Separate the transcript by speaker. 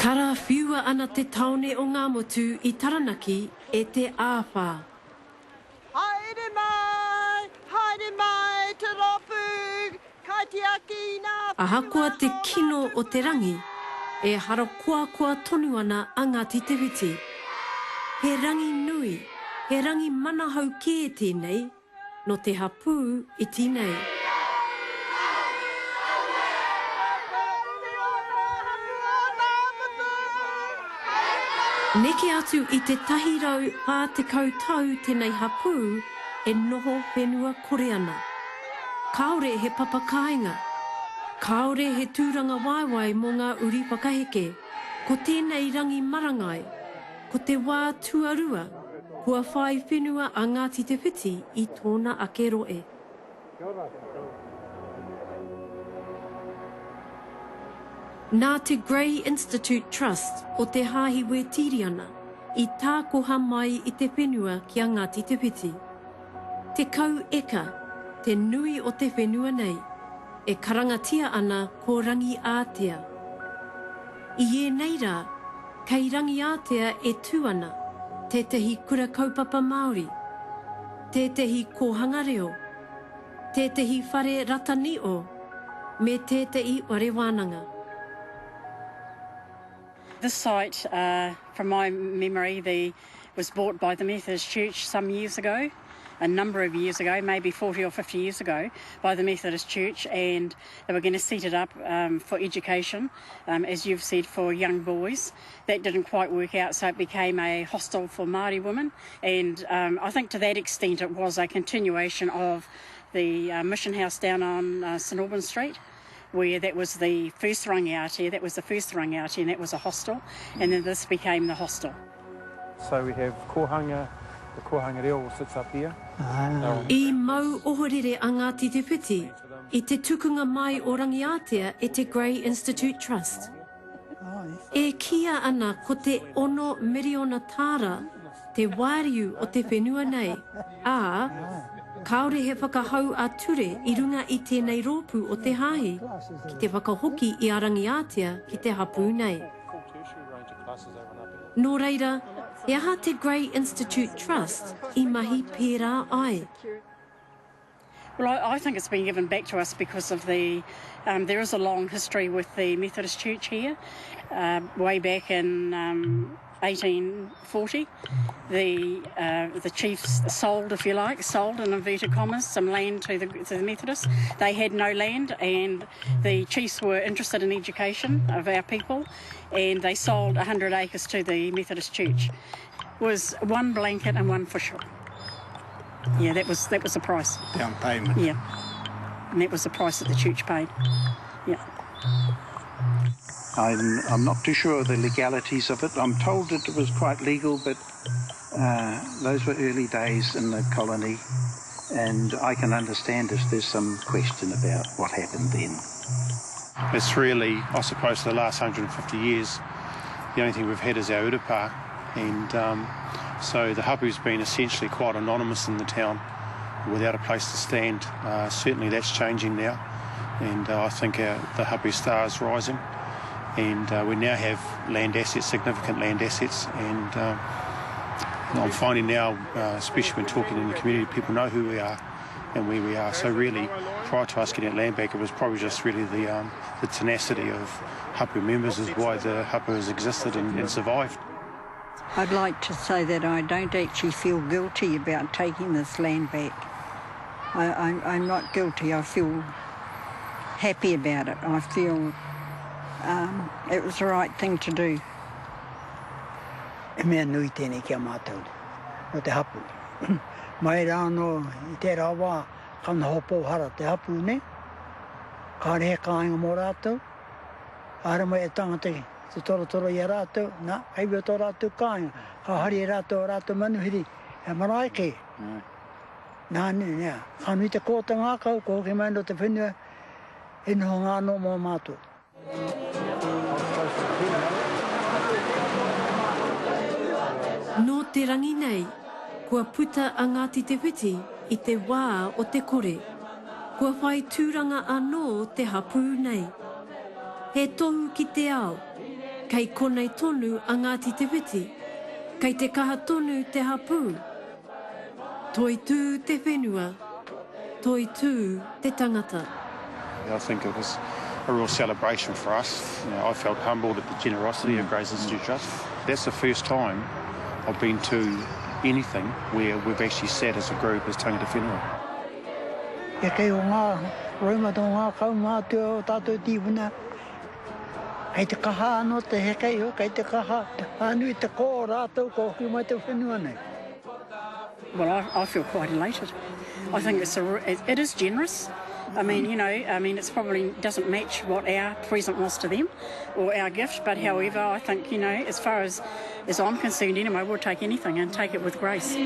Speaker 1: Kara whiua ana te taone o ngā motu I Taranaki e te āwha.
Speaker 2: Haere mai, te ropu, kai te aki nā whiua.
Speaker 1: Ahakoa te kino o te rangi e haro kua tonu ana a Ngati Te Whiti. He rangi nui, he rangi manahau ki e tēnei, no te hapu I tēnei. Neke atu I te tahirau pā te kautau tēnei hapu e noho whenua kore ana. Kaore he papakainga. Kaore he tūranga waiwai mō ngā uri whakaheke. Ko tēnei rangi marangai. Ko te wā tuarua. Kua whai whenua a Ngati Te Whiti I tōna ake roe. Nā te Grey Institute Trust o te hāhiwe tiriana I tā koha mai I te whenua ki a Ngati Te Whiti. Te kau eka, te nui o te whenua nei, e karangatia ana ko rangi ātea. I e nei rā, kei rangi ātea e tū ana, tētahi kura kaupapa Māori, tētahi kohanga reo, tētahi whare ratani o, me tētahi ware wānanga.
Speaker 3: This site, from my memory, was bought by the Methodist Church some years ago, a number of years ago, maybe 40 or 50 years ago, by the Methodist Church, and they were going to set it up for education, as you've said, for young boys. That didn't quite work out, so it became a hostel for Māori women, and I think to that extent it was a continuation of the mission house down on St Albans Street, where that was the first rangiatea, and that was a hostel, and then this became the hostel.
Speaker 4: So we have kohanga, the kohanga reo sits up here.
Speaker 1: I mau ohorere a Ngati Te Whiti, I te tukunga mai o rangiatea e te Grey Institute Trust. E kia ana ko te 1 miriona tāra, te wāriu o te whenua nei, kaore he whakahau a ture I runga I tēnei rōpū o te hahi, ki te whakahoki I a rangiatea ki te hapu nei. Nō reira, he aha te Grey Institute Trust I mahi pērā ai.
Speaker 3: Well, I think it's been given back to us because of the, there is a long history with the Methodist Church here. Way back in 1840, the chiefs sold, if you like, in inverted commas, some land to the Methodists. They had no land, and the chiefs were interested in education of our people, and they sold 100 acres to the Methodist Church. It was one blanket and one fishhook. Yeah, that was the price.
Speaker 5: Down payment.
Speaker 3: Yeah, and that was the price that the church paid. Yeah.
Speaker 5: I'm not too sure of the legalities of it. I'm told that it was quite legal, but those were early days in the colony, and I can understand if there's some question about what happened then.
Speaker 4: It's really, I suppose, for the last 150 years, the only thing we've had is our urapa, and so the hapu's been essentially quite anonymous in the town, without a place to stand. Certainly that's changing now, and I think the hapu star is rising. And we now have land assets, significant land assets, and I'm finding now, especially when talking in the community, people know who we are and where we are. So really, prior to us getting that land back, it was probably just really the tenacity of hapu members is why the hapu has existed and survived.
Speaker 6: I'd like to say that I don't actually feel guilty about taking this land back. I'm not guilty. I feel happy about it. I feel it was the right thing to do.
Speaker 7: E mea nui tēnei kia mātou, no te hapu. Mai rā no I te rawa, kana hopo hara te hapu ne, ka rehe kāinga mō rātou, ara mai e tangata te toro I a rātou, nā, heiwe tō rātou kāinga, ka hari e rātou manuhiri, e Marae ke. Nā nea, ka nui te kōta ngākau, ko hoki mai no te whenua, e noho ngā no mō mātou.
Speaker 1: Nō te rangi nei, kua puta a Ngati Te Whiti I te wā o te kore. Kua whai tūranga anō te hapu nei. He tohu ki te ao. kei konei tonu a Ngati Te Whiti, kei te kaha tonu te hapu. Toi tū te whenua, toi tū te tangata.
Speaker 4: I think it was a real celebration for us. You know, I felt humbled at the generosity of Grace Institute Trust. That's the first time I've been to anything where we've actually sat as a group as tangata whenua.
Speaker 7: E kei o ngā roima tō ngā kaumā te o tātou tīwina. Kei te kaha anō te hekei o, kei te kaha anui te kō rātou ko hui mai te whenua nei.
Speaker 3: Well, I feel quite elated. I think it is generous. I mean, you know, it's probably doesn't match what our present was to them or our gift, but however, I think, you know, as far as I'm concerned anyway, we'll take anything and take it with grace.